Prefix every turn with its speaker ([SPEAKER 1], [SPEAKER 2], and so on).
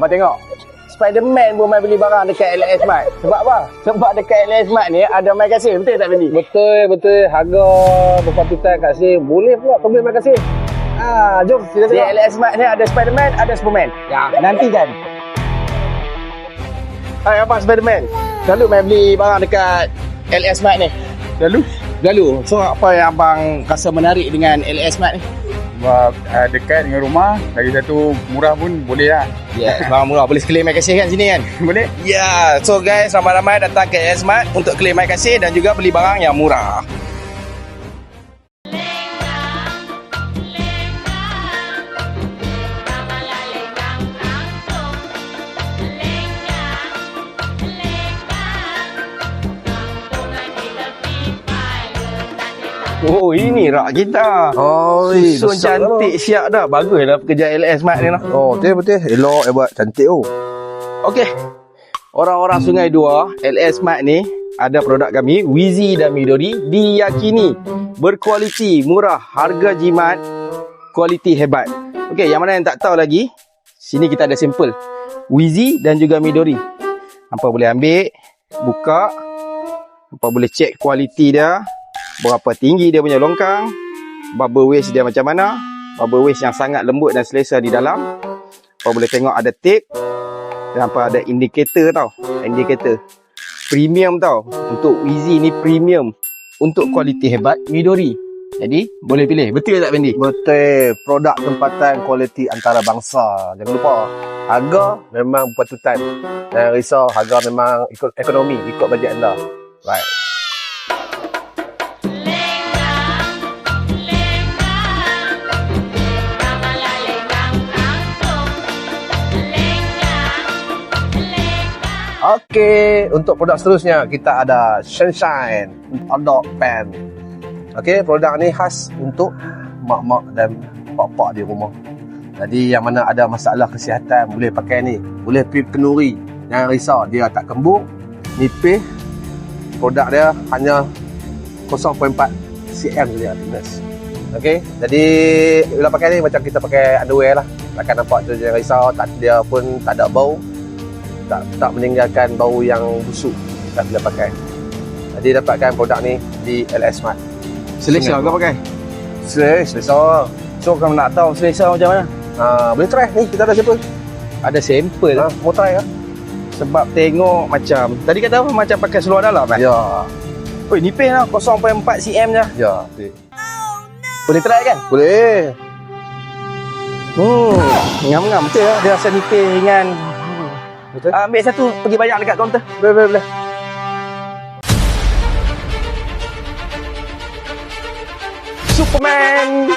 [SPEAKER 1] tengok. Spiderman pun main beli barang dekat LS Mart. Sebab apa? Sebab dekat LS Mart ni ada mai kasih. Betul tak Fendi?
[SPEAKER 2] Betul. Harga berpatutan kasih. Boleh pula kau beli mai kasih. Jom kita
[SPEAKER 1] Di
[SPEAKER 2] tengok.
[SPEAKER 1] LS Mart ni ada Spiderman, ada Superman. Ya, nantikan. Hai, apa Spiderman? Selalu main beli barang dekat LS Mart ni. Lalu. So apa yang abang rasa menarik dengan LS Mart ni?
[SPEAKER 3] Sebab dekat dengan rumah, lagi satu murah pun boleh lah.
[SPEAKER 1] Ya, barang murah. Boleh claim mai kasih kan sini kan?
[SPEAKER 3] Boleh?
[SPEAKER 1] Ya, so guys, ramai-ramai datang ke LS Mart untuk claim mai kasih dan juga beli barang yang murah. Oh, ini rak kita. Susun cantik siap dah. Baguslah pekerja LS Mart ni lah.
[SPEAKER 2] Oh, betul. Elok buat cantik oh.
[SPEAKER 1] Okey. Orang-orang Sungai Dua, LS Mart ni ada produk kami, Wizi dan Midori, diyakini berkualiti, murah, harga jimat, kualiti hebat. Okey, yang mana yang tak tahu lagi, sini kita ada sampel Wizi dan juga Midori. Hampa boleh ambil, buka, hampa boleh cek kualiti dia, berapa tinggi dia punya longkang, bubble waist dia macam mana, bubble waist yang sangat lembut dan selesa di dalam. Hampa boleh tengok ada tape dan hampa ada indikator tau, indikator premium tau. Untuk Wizi ni premium, untuk kualiti hebat Midori. Jadi boleh pilih. Betul tak Fendi?
[SPEAKER 2] Betul. Produk tempatan kualiti antarabangsa. Jangan lupa. Harga memang berpatutan. Jangan risau. Harga memang ikut ekonomi. Ikut bajet anda. Right. Okey, untuk produk seterusnya kita ada Sunshine Adult Pen. Okey, produk ni khas untuk mak-mak dan pak-pak di rumah. Jadi yang mana ada masalah kesihatan boleh pakai ni. Boleh pergi kenduri. Jangan risau, dia tak kembung, nipis. Produk dia hanya 0.4 cm saja thickness. Okey, jadi bila pakai ni macam kita pakai underwear lah. Takkan nampak tu, jangan risau, dia pun tak ada bau. Tak meninggalkan bau yang busuk tak bila pakai. Jadi dapatkan produk ni di LS Mart.
[SPEAKER 1] Selesa kau pakai?
[SPEAKER 2] Selesa.
[SPEAKER 1] So kalau nak tahu selesa macam mana?
[SPEAKER 2] Boleh try ni, kita ada sampel.
[SPEAKER 1] Ada sampel.
[SPEAKER 2] Mau try ke?
[SPEAKER 1] Sebab tengok macam tadi kata apa, macam pakai seluar dalam kan?
[SPEAKER 2] Ya.
[SPEAKER 1] Oi, nipis lah, 0.4 cm je.
[SPEAKER 2] Ya.
[SPEAKER 1] Boleh try kan?
[SPEAKER 2] Boleh.
[SPEAKER 1] Ngam-ngam betul lah. Dia rasa nipis ringan.
[SPEAKER 2] Betul.
[SPEAKER 1] Ambil satu, pergi bayar dekat kaunter.
[SPEAKER 2] Boleh.
[SPEAKER 1] Superman.